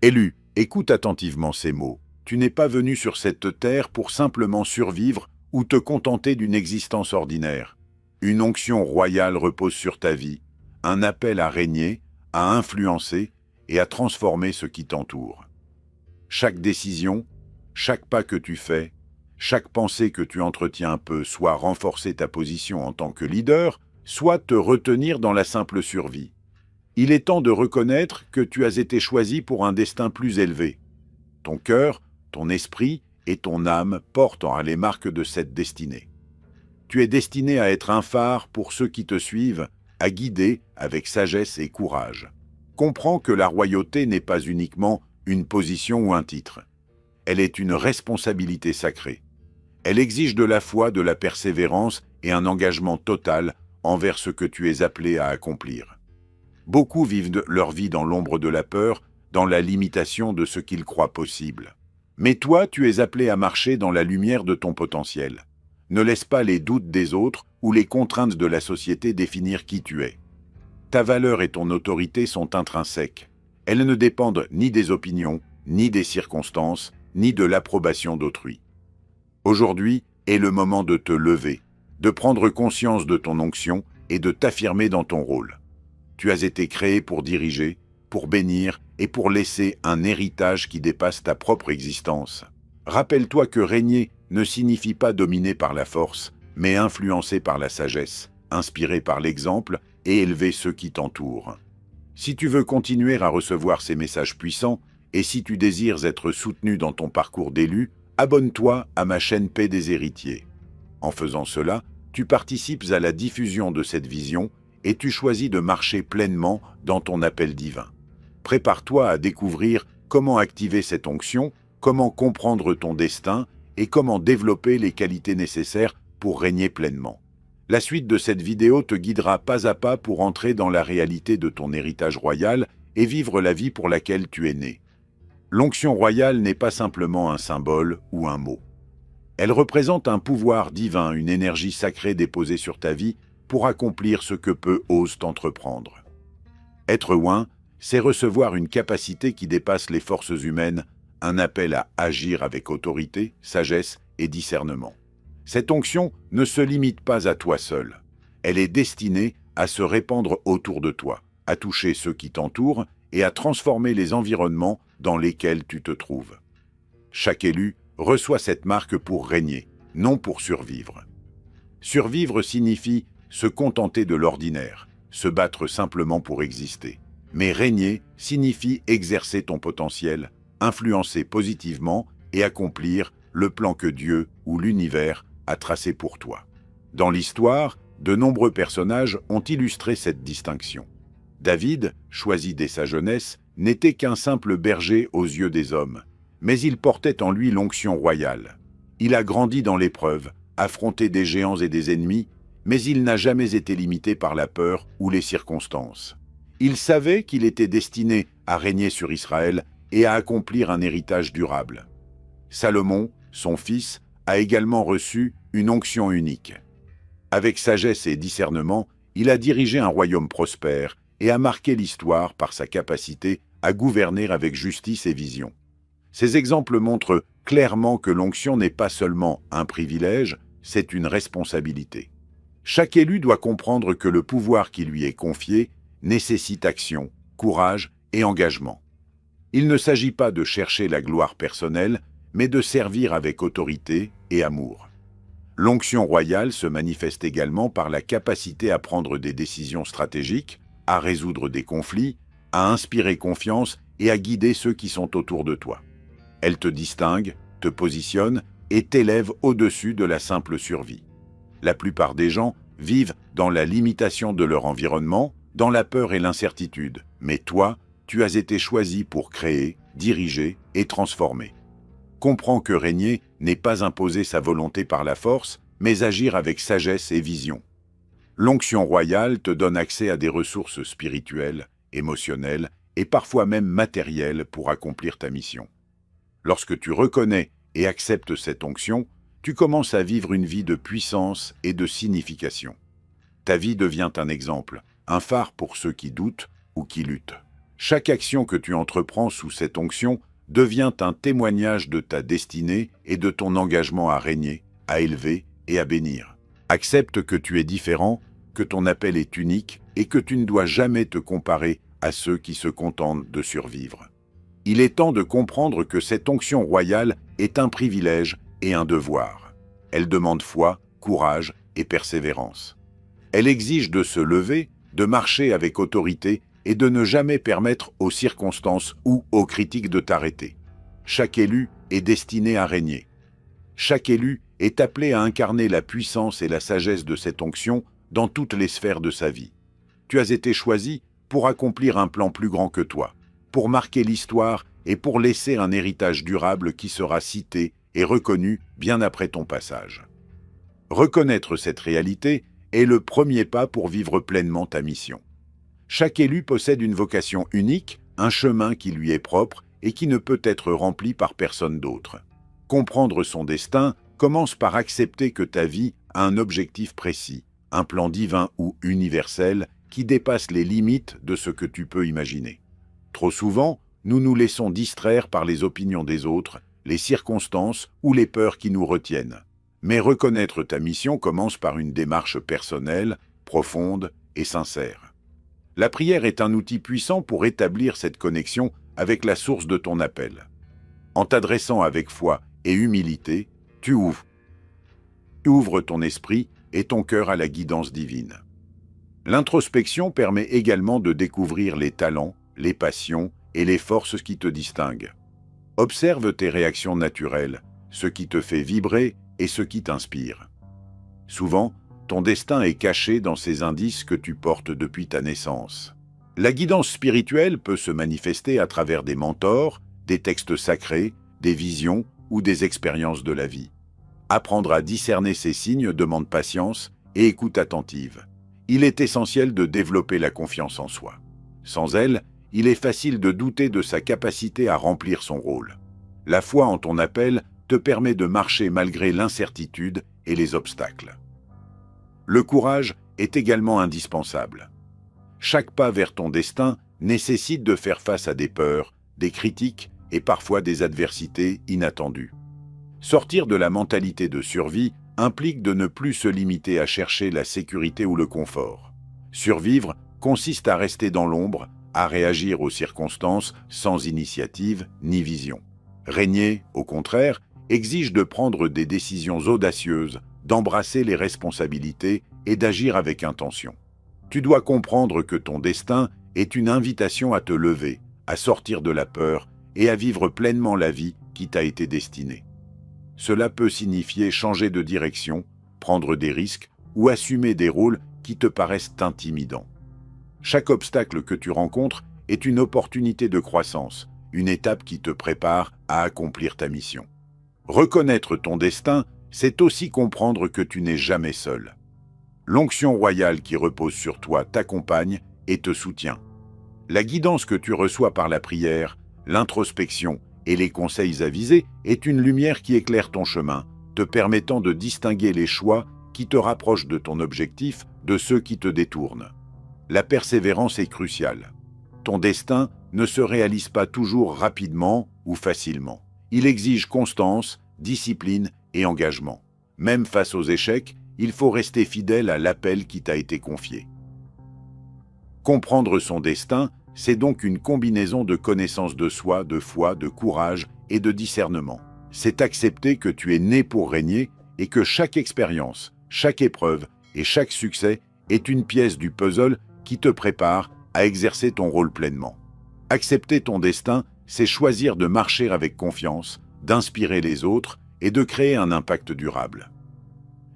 Élu, écoute attentivement ces mots. Tu n'es pas venu sur cette terre pour simplement survivre ou te contenter d'une existence ordinaire. Une onction royale repose sur ta vie, un appel à régner, à influencer et à transformer ce qui t'entoure. Chaque décision, chaque pas que tu fais, chaque pensée que tu entretiens peut soit renforcer ta position en tant que leader, soit te retenir dans la simple survie. Il est temps de reconnaître que tu as été choisi pour un destin plus élevé. Ton cœur, ton esprit et ton âme portent les marques de cette destinée. Tu es destiné à être un phare pour ceux qui te suivent, à guider avec sagesse et courage. Comprends que la royauté n'est pas uniquement une position ou un titre. Elle est une responsabilité sacrée. Elle exige de la foi, de la persévérance et un engagement total envers ce que tu es appelé à accomplir. Beaucoup vivent leur vie dans l'ombre de la peur, dans la limitation de ce qu'ils croient possible. Mais toi, tu es appelé à marcher dans la lumière de ton potentiel. Ne laisse pas les doutes des autres ou les contraintes de la société définir qui tu es. Ta valeur et ton autorité sont intrinsèques. Elles ne dépendent ni des opinions, ni des circonstances, ni de l'approbation d'autrui. Aujourd'hui est le moment de te lever, de prendre conscience de ton onction et de t'affirmer dans ton rôle. Tu as été créé pour diriger, pour bénir et pour laisser un héritage qui dépasse ta propre existence. Rappelle-toi que régner ne signifie pas dominer par la force, mais influencer par la sagesse, inspirer par l'exemple et élever ceux qui t'entourent. Si tu veux continuer à recevoir ces messages puissants et si tu désires être soutenu dans ton parcours d'élu, abonne-toi à ma chaîne Paix des Héritiers. En faisant cela, tu participes à la diffusion de cette vision et tu choisis de marcher pleinement dans ton appel divin. Prépare-toi à découvrir comment activer cette onction, comment comprendre ton destin et comment développer les qualités nécessaires pour régner pleinement. La suite de cette vidéo te guidera pas à pas pour entrer dans la réalité de ton héritage royal et vivre la vie pour laquelle tu es né. L'onction royale n'est pas simplement un symbole ou un mot. Elle représente un pouvoir divin, une énergie sacrée déposée sur ta vie pour accomplir ce que peu osent entreprendre. Être oint, c'est recevoir une capacité qui dépasse les forces humaines, un appel à agir avec autorité, sagesse et discernement. Cette onction ne se limite pas à toi seul. Elle est destinée à se répandre autour de toi, à toucher ceux qui t'entourent et à transformer les environnements dans lesquels tu te trouves. Chaque élu reçoit cette marque pour régner, non pour survivre. Survivre signifie se contenter de l'ordinaire, se battre simplement pour exister. Mais régner signifie exercer ton potentiel, influencer positivement et accomplir le plan que Dieu ou l'univers a tracé pour toi. Dans l'histoire, de nombreux personnages ont illustré cette distinction. David, choisi dès sa jeunesse, n'était qu'un simple berger aux yeux des hommes, mais il portait en lui l'onction royale. Il a grandi dans l'épreuve, affronté des géants et des ennemis, mais il n'a jamais été limité par la peur ou les circonstances. Il savait qu'il était destiné à régner sur Israël et à accomplir un héritage durable. Salomon, son fils, a également reçu une onction unique. Avec sagesse et discernement, il a dirigé un royaume prospère et a marqué l'histoire par sa capacité à gouverner avec justice et vision. Ces exemples montrent clairement que l'onction n'est pas seulement un privilège, c'est une responsabilité. Chaque élu doit comprendre que le pouvoir qui lui est confié nécessite action, courage et engagement. Il ne s'agit pas de chercher la gloire personnelle, mais de servir avec autorité et amour. L'onction royale se manifeste également par la capacité à prendre des décisions stratégiques, à résoudre des conflits, à inspirer confiance et à guider ceux qui sont autour de toi. Elle te distingue, te positionne et t'élève au-dessus de la simple survie. La plupart des gens vivent dans la limitation de leur environnement, dans la peur et l'incertitude. Mais toi, tu as été choisi pour créer, diriger et transformer. Comprends que régner n'est pas imposer sa volonté par la force, mais agir avec sagesse et vision. L'onction royale te donne accès à des ressources spirituelles, émotionnelles et parfois même matérielles pour accomplir ta mission. Lorsque tu reconnais et acceptes cette onction, tu commences à vivre une vie de puissance et de signification. Ta vie devient un exemple, un phare pour ceux qui doutent ou qui luttent. Chaque action que tu entreprends sous cette onction devient un témoignage de ta destinée et de ton engagement à régner, à élever et à bénir. Accepte que tu es différent, que ton appel est unique et que tu ne dois jamais te comparer à ceux qui se contentent de survivre. Il est temps de comprendre que cette onction royale est un privilège et un devoir. Elle demande foi, courage et persévérance. Elle exige de se lever, de marcher avec autorité et de ne jamais permettre aux circonstances ou aux critiques de t'arrêter. Chaque élu est destiné à régner. Chaque élu est appelé à incarner la puissance et la sagesse de cette onction dans toutes les sphères de sa vie. Tu as été choisi pour accomplir un plan plus grand que toi, pour marquer l'histoire et pour laisser un héritage durable qui sera cité et reconnu bien après ton passage. Reconnaître cette réalité est le premier pas pour vivre pleinement ta mission. Chaque élu possède une vocation unique, un chemin qui lui est propre et qui ne peut être rempli par personne d'autre. Comprendre son destin commence par accepter que ta vie a un objectif précis, un plan divin ou universel qui dépasse les limites de ce que tu peux imaginer. Trop souvent, nous nous laissons distraire par les opinions des autres, les circonstances ou les peurs qui nous retiennent. Mais reconnaître ta mission commence par une démarche personnelle, profonde et sincère. La prière est un outil puissant pour établir cette connexion avec la source de ton appel. En t'adressant avec foi et humilité, tu ouvres ton esprit et ton cœur à la guidance divine. L'introspection permet également de découvrir les talents, les passions et les forces qui te distinguent. Observe tes réactions naturelles, ce qui te fait vibrer et ce qui t'inspire. Souvent, ton destin est caché dans ces indices que tu portes depuis ta naissance. La guidance spirituelle peut se manifester à travers des mentors, des textes sacrés, des visions ou des expériences de la vie. Apprendre à discerner ces signes demande patience et écoute attentive. Il est essentiel de développer la confiance en soi. Sans elle, il est facile de douter de sa capacité à remplir son rôle. La foi en ton appel te permet de marcher malgré l'incertitude et les obstacles. Le courage est également indispensable. Chaque pas vers ton destin nécessite de faire face à des peurs, des critiques et parfois des adversités inattendues. Sortir de la mentalité de survie implique de ne plus se limiter à chercher la sécurité ou le confort. Survivre consiste à rester dans l'ombre, à réagir aux circonstances sans initiative ni vision. Régner, au contraire, exige de prendre des décisions audacieuses, d'embrasser les responsabilités et d'agir avec intention. Tu dois comprendre que ton destin est une invitation à te lever, à sortir de la peur et à vivre pleinement la vie qui t'a été destinée. Cela peut signifier changer de direction, prendre des risques ou assumer des rôles qui te paraissent intimidants. Chaque obstacle que tu rencontres est une opportunité de croissance, une étape qui te prépare à accomplir ta mission. Reconnaître ton destin, c'est aussi comprendre que tu n'es jamais seul. L'onction royale qui repose sur toi t'accompagne et te soutient. La guidance que tu reçois par la prière, l'introspection et les conseils avisés est une lumière qui éclaire ton chemin, te permettant de distinguer les choix qui te rapprochent de ton objectif de ceux qui te détournent. La persévérance est cruciale. Ton destin ne se réalise pas toujours rapidement ou facilement. Il exige constance, discipline et engagement. Même face aux échecs, il faut rester fidèle à l'appel qui t'a été confié. Comprendre son destin, c'est donc une combinaison de connaissance de soi, de foi, de courage et de discernement. C'est accepter que tu es né pour régner et que chaque expérience, chaque épreuve et chaque succès est une pièce du puzzle qui te prépare à exercer ton rôle pleinement. Accepter ton destin, c'est choisir de marcher avec confiance, d'inspirer les autres et de créer un impact durable.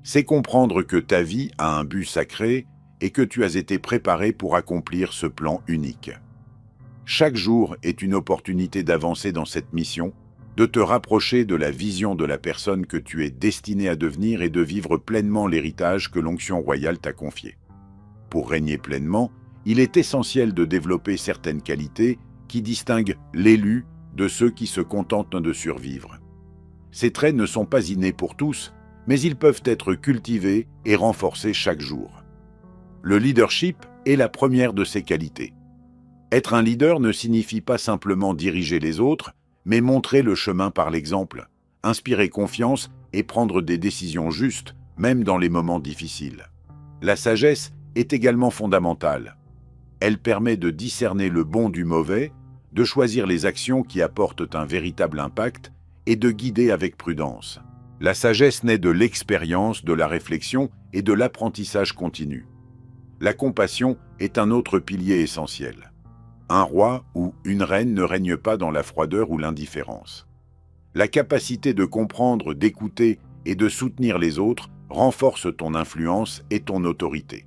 C'est comprendre que ta vie a un but sacré et que tu as été préparé pour accomplir ce plan unique. Chaque jour est une opportunité d'avancer dans cette mission, de te rapprocher de la vision de la personne que tu es destiné à devenir et de vivre pleinement l'héritage que l'onction royale t'a confié. Pour régner pleinement, il est essentiel de développer certaines qualités qui distinguent l'élu de ceux qui se contentent de survivre. Ces traits ne sont pas innés pour tous, mais ils peuvent être cultivés et renforcés chaque jour. Le leadership est la première de ces qualités. Être un leader ne signifie pas simplement diriger les autres, mais montrer le chemin par l'exemple, inspirer confiance et prendre des décisions justes, même dans les moments difficiles. La sagesse est également fondamentale. Elle permet de discerner le bon du mauvais, de choisir les actions qui apportent un véritable impact et de guider avec prudence. La sagesse naît de l'expérience, de la réflexion et de l'apprentissage continu. La compassion est un autre pilier essentiel. Un roi ou une reine ne règne pas dans la froideur ou l'indifférence. La capacité de comprendre, d'écouter et de soutenir les autres renforce ton influence et ton autorité.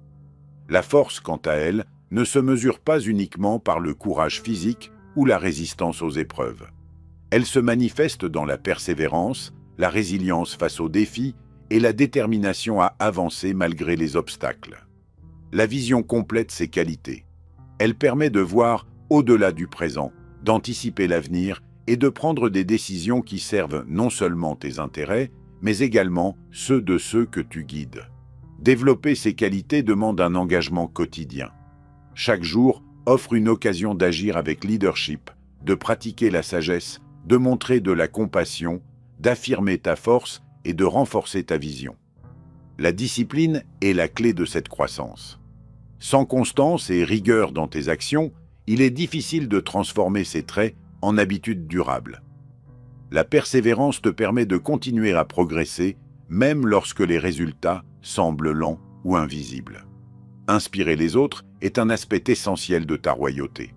La force, quant à elle, ne se mesure pas uniquement par le courage physique ou la résistance aux épreuves. Elle se manifeste dans la persévérance, la résilience face aux défis et la détermination à avancer malgré les obstacles. La vision complète ces qualités. Elle permet de voir au-delà du présent, d'anticiper l'avenir et de prendre des décisions qui servent non seulement tes intérêts, mais également ceux de ceux que tu guides. Développer ces qualités demande un engagement quotidien. Chaque jour offre une occasion d'agir avec leadership, de pratiquer la sagesse, de montrer de la compassion, d'affirmer ta force et de renforcer ta vision. La discipline est la clé de cette croissance. Sans constance et rigueur dans tes actions, il est difficile de transformer ces traits en habitudes durables. La persévérance te permet de continuer à progresser, même lorsque les résultats semblent lents ou invisibles. Inspirer les autres est un aspect essentiel de ta royauté.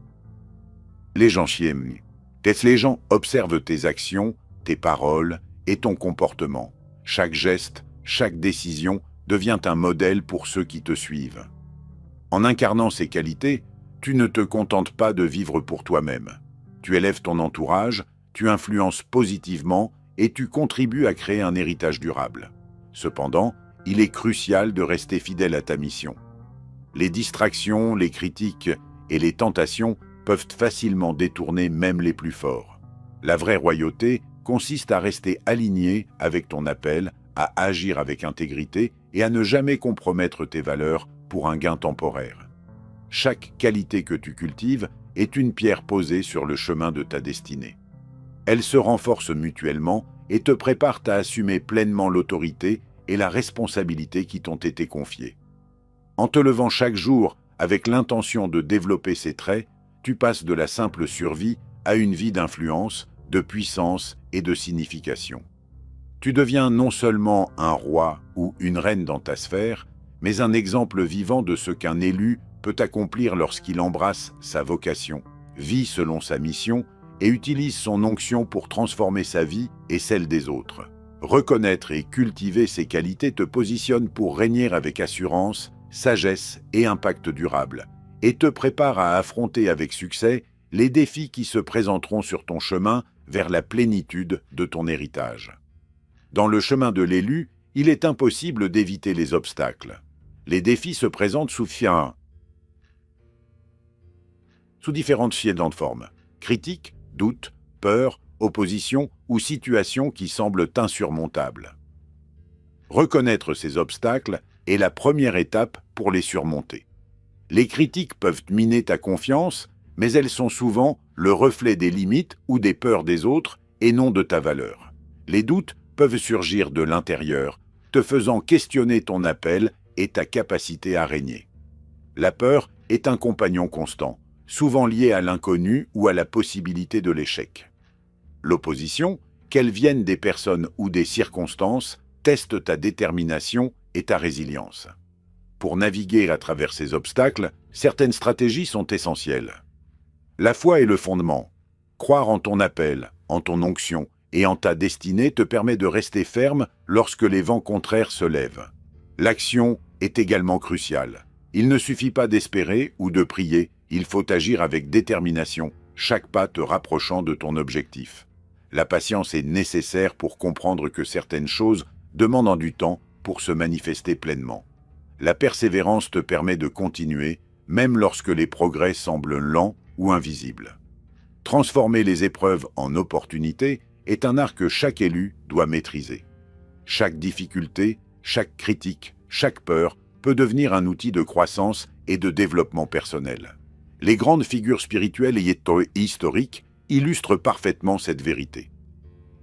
Les gens observent tes actions, tes paroles et ton comportement. Chaque geste, chaque décision devient un modèle pour ceux qui te suivent. En incarnant ces qualités, tu ne te contentes pas de vivre pour toi-même. Tu élèves ton entourage, tu influences positivement et tu contribues à créer un héritage durable. Cependant, il est crucial de rester fidèle à ta mission. Les distractions, les critiques et les tentations peuvent facilement détourner même les plus forts. La vraie royauté consiste à rester aligné avec ton appel, à agir avec intégrité et à ne jamais compromettre tes valeurs pour un gain temporaire. Chaque qualité que tu cultives est une pierre posée sur le chemin de ta destinée. Elles se renforcent mutuellement et te préparent à assumer pleinement l'autorité et la responsabilité qui t'ont été confiées. En te levant chaque jour avec l'intention de développer ces traits, tu passes de la simple survie à une vie d'influence, de puissance et de signification. Tu deviens non seulement un roi ou une reine dans ta sphère, mais un exemple vivant de ce qu'un élu peut accomplir lorsqu'il embrasse sa vocation, vit selon sa mission et utilise son onction pour transformer sa vie et celle des autres. Reconnaître et cultiver ces qualités te positionne pour régner avec assurance, sagesse et impact durable, et te prépare à affronter avec succès les défis qui se présenteront sur ton chemin vers la plénitude de ton héritage. Dans le chemin de l'élu, il est impossible d'éviter les obstacles. Les défis se présentent sous différentes formes: critiques, doutes, peurs, opposition ou situations qui semblent insurmontables. Reconnaître ces obstacles est la première étape pour les surmonter. Les critiques peuvent miner ta confiance, mais elles sont souvent le reflet des limites ou des peurs des autres et non de ta valeur. Les doutes peuvent surgir de l'intérieur, te faisant questionner ton appel et ta capacité à régner. La peur est un compagnon constant, souvent lié à l'inconnu ou à la possibilité de l'échec. L'opposition, qu'elle vienne des personnes ou des circonstances, teste ta détermination et ta résilience. Pour naviguer à travers ces obstacles, certaines stratégies sont essentielles. La foi est le fondement. Croire en ton appel, en ton onction et en ta destinée te permet de rester ferme lorsque les vents contraires se lèvent. L'action est également cruciale. Il ne suffit pas d'espérer ou de prier, il faut agir avec détermination, chaque pas te rapprochant de ton objectif. La patience est nécessaire pour comprendre que certaines choses demandent du temps pour se manifester pleinement. La persévérance te permet de continuer, même lorsque les progrès semblent lents ou invisibles. Transformer les épreuves en opportunités est un art que chaque élu doit maîtriser. Chaque difficulté, chaque critique, chaque peur peut devenir un outil de croissance et de développement personnel. Les grandes figures spirituelles et historiques illustrent parfaitement cette vérité.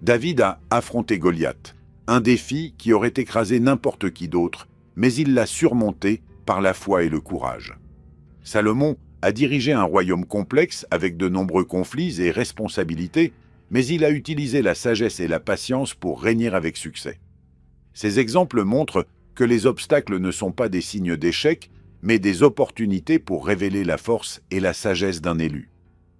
David a affronté Goliath, un défi qui aurait écrasé n'importe qui d'autre, mais il l'a surmonté par la foi et le courage. Salomon a dirigé un royaume complexe avec de nombreux conflits et responsabilités, mais il a utilisé la sagesse et la patience pour régner avec succès. Ces exemples montrent que les obstacles ne sont pas des signes d'échec, mais des opportunités pour révéler la force et la sagesse d'un élu.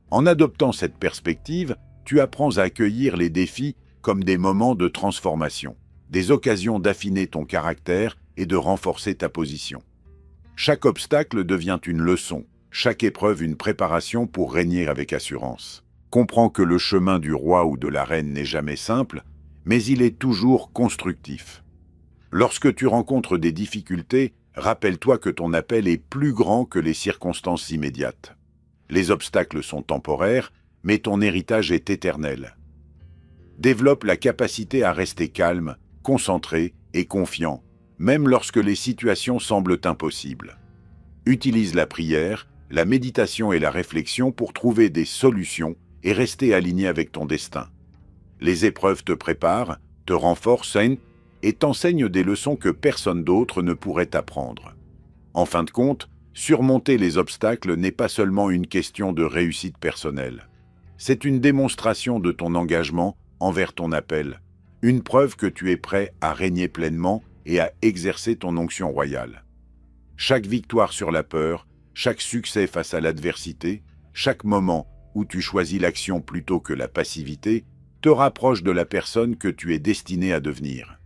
En adoptant cette perspective, tu apprends à accueillir les défis comme des moments de transformation, des occasions d'affiner ton caractère et de renforcer ta position. Chaque obstacle devient une leçon, chaque épreuve une préparation pour régner avec assurance. Comprends que le chemin du roi ou de la reine n'est jamais simple, mais il est toujours constructif. Lorsque tu rencontres des difficultés, rappelle-toi que ton appel est plus grand que les circonstances immédiates. Les obstacles sont temporaires, mais ton héritage est éternel. Développe la capacité à rester calme, concentré et confiant, même lorsque les situations semblent impossibles. Utilise la prière, la méditation et la réflexion pour trouver des solutions et rester aligné avec ton destin. Les épreuves te préparent, te renforcent et t'enseignent des leçons que personne d'autre ne pourrait t'apprendre. En fin de compte, surmonter les obstacles n'est pas seulement une question de réussite personnelle. C'est une démonstration de ton engagement envers ton appel, une preuve que tu es prêt à régner pleinement et à exercer ton onction royale. Chaque victoire sur la peur, chaque succès face à l'adversité, chaque moment où tu choisis l'action plutôt que la passivité, te rapproche de la personne que tu es destiné à devenir.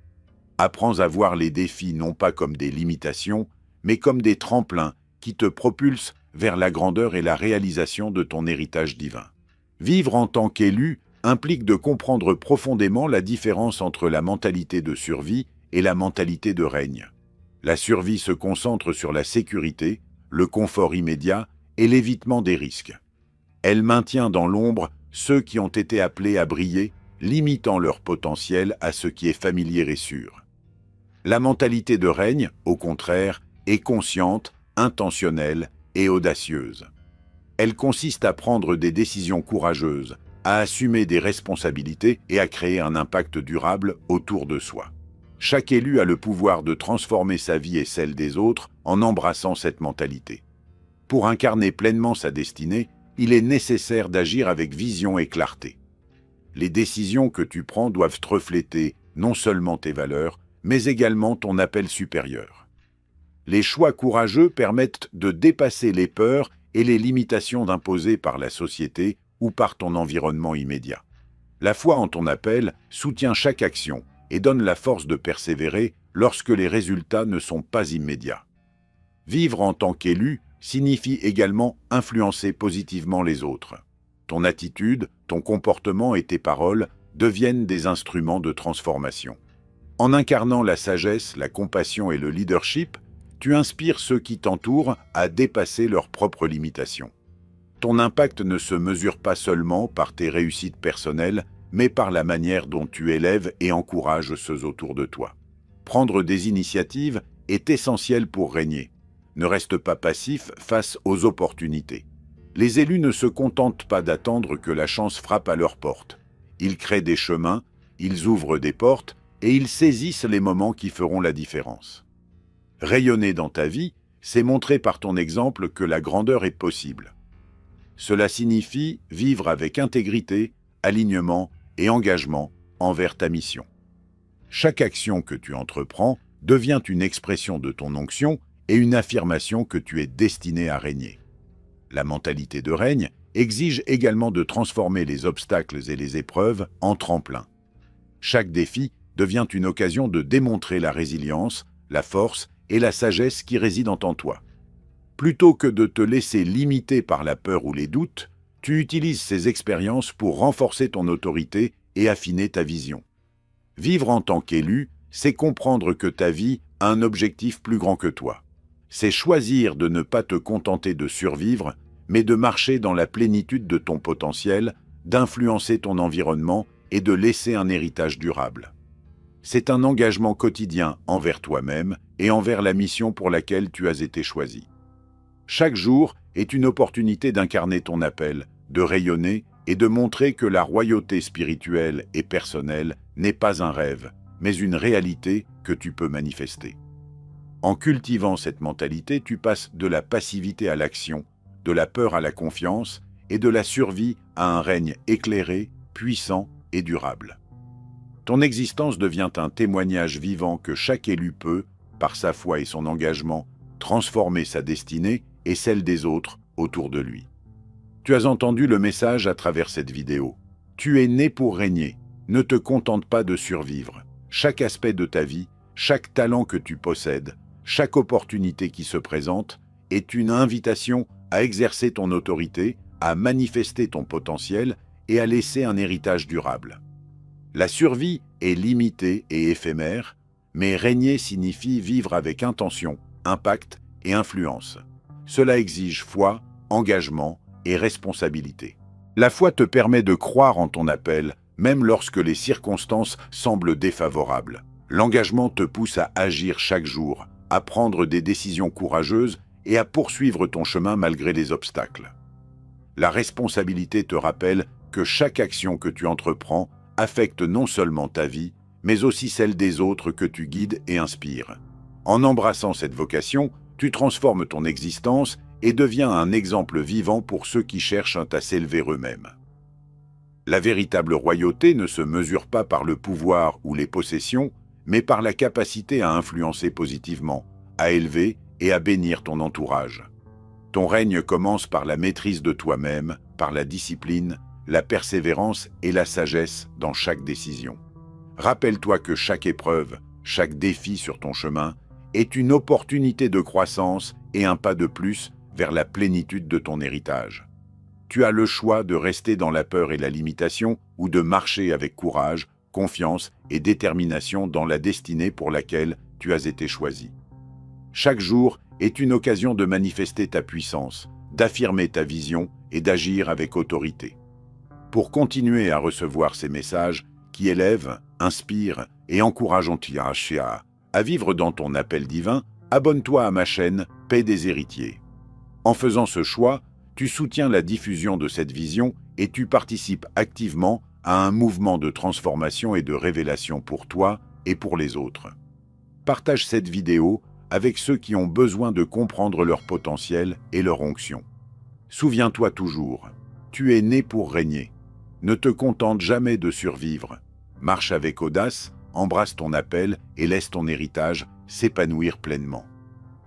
Apprends à voir les défis non pas comme des limitations, mais comme des tremplins qui te propulsent vers la grandeur et la réalisation de ton héritage divin. Vivre en tant qu'élu implique de comprendre profondément la différence entre la mentalité de survie et la mentalité de règne. La survie se concentre sur la sécurité, le confort immédiat et l'évitement des risques. Elle maintient dans l'ombre ceux qui ont été appelés à briller, limitant leur potentiel à ce qui est familier et sûr. La mentalité de règne, au contraire, est consciente, intentionnelle et audacieuse. Elle consiste à prendre des décisions courageuses, à assumer des responsabilités et à créer un impact durable autour de soi. Chaque élu a le pouvoir de transformer sa vie et celle des autres en embrassant cette mentalité. Pour incarner pleinement sa destinée, il est nécessaire d'agir avec vision et clarté. Les décisions que tu prends doivent refléter non seulement tes valeurs, mais également ton appel supérieur. Les choix courageux permettent de dépasser les peurs et les limitations imposées par la société ou par ton environnement immédiat. La foi en ton appel soutient chaque action et donne la force de persévérer lorsque les résultats ne sont pas immédiats. Vivre en tant qu'élu signifie également influencer positivement les autres. Ton attitude, ton comportement et tes paroles deviennent des instruments de transformation. En incarnant la sagesse, la compassion et le leadership, tu inspires ceux qui t'entourent à dépasser leurs propres limitations. Ton impact ne se mesure pas seulement par tes réussites personnelles, mais par la manière dont tu élèves et encourages ceux autour de toi. Prendre des initiatives est essentiel pour régner. Ne reste pas passif face aux opportunités. Les élus ne se contentent pas d'attendre que la chance frappe à leur porte. Ils créent des chemins, ils ouvrent des portes et ils saisissent les moments qui feront la différence. Rayonner dans ta vie, c'est montrer par ton exemple que la grandeur est possible. Cela signifie vivre avec intégrité, alignement et engagement envers ta mission. Chaque action que tu entreprends devient une expression de ton onction et une affirmation que tu es destiné à régner. La mentalité de règne exige également de transformer les obstacles et les épreuves en tremplins. Chaque défi devient une occasion de démontrer la résilience, la force et la sagesse qui résident en toi. Plutôt que de te laisser limiter par la peur ou les doutes, tu utilises ces expériences pour renforcer ton autorité et affiner ta vision. Vivre en tant qu'élu, c'est comprendre que ta vie a un objectif plus grand que toi. C'est choisir de ne pas te contenter de survivre, mais de marcher dans la plénitude de ton potentiel, d'influencer ton environnement et de laisser un héritage durable. C'est un engagement quotidien envers toi-même et envers la mission pour laquelle tu as été choisi. Chaque jour est une opportunité d'incarner ton appel, de rayonner et de montrer que la royauté spirituelle et personnelle n'est pas un rêve, mais une réalité que tu peux manifester. En cultivant cette mentalité, tu passes de la passivité à l'action, de la peur à la confiance et de la survie à un règne éclairé, puissant et durable. Ton existence devient un témoignage vivant que chaque élu peut, par sa foi et son engagement, transformer sa destinée et celle des autres autour de lui. Tu as entendu le message à travers cette vidéo. Tu es né pour régner. Ne te contente pas de survivre. Chaque aspect de ta vie, chaque talent que tu possèdes, chaque opportunité qui se présente est une invitation à exercer ton autorité, à manifester ton potentiel et à laisser un héritage durable. La survie est limitée et éphémère, mais régner signifie vivre avec intention, impact et influence. Cela exige foi, engagement et responsabilité. La foi te permet de croire en ton appel, même lorsque les circonstances semblent défavorables. L'engagement te pousse à agir chaque jour, à prendre des décisions courageuses et à poursuivre ton chemin malgré les obstacles. La responsabilité te rappelle que chaque action que tu entreprends affecte non seulement ta vie, mais aussi celle des autres que tu guides et inspires. En embrassant cette vocation, tu transformes ton existence et deviens un exemple vivant pour ceux qui cherchent à s'élever eux-mêmes. La véritable royauté ne se mesure pas par le pouvoir ou les possessions, mais par la capacité à influencer positivement, à élever et à bénir ton entourage. Ton règne commence par la maîtrise de toi-même, par la discipline, la persévérance et la sagesse dans chaque décision. Rappelle-toi que chaque épreuve, chaque défi sur ton chemin est une opportunité de croissance et un pas de plus vers la plénitude de ton héritage. Tu as le choix de rester dans la peur et la limitation ou de marcher avec courage, confiance et détermination dans la destinée pour laquelle tu as été choisi. Chaque jour est une occasion de manifester ta puissance, d'affirmer ta vision et d'agir avec autorité. Pour continuer à recevoir ces messages qui élèvent, inspirent et encouragent à vivre dans ton appel divin, abonne-toi à ma chaîne Paix des héritiers. En faisant ce choix, tu soutiens la diffusion de cette vision et tu participes activement à un mouvement de transformation et de révélation pour toi et pour les autres. Partage cette vidéo avec ceux qui ont besoin de comprendre leur potentiel et leur onction. Souviens-toi toujours, tu es né pour régner. Ne te contente jamais de survivre. Marche avec audace, embrasse ton appel et laisse ton héritage s'épanouir pleinement.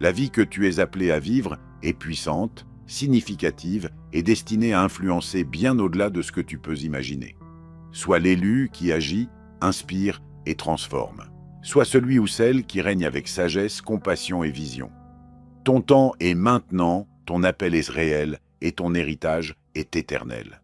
La vie que tu es appelé à vivre est puissante, significative et destinée à influencer bien au-delà de ce que tu peux imaginer. Sois l'élu qui agit, inspire et transforme. Sois celui ou celle qui règne avec sagesse, compassion et vision. Ton temps est maintenant, ton appel est réel et ton héritage est éternel.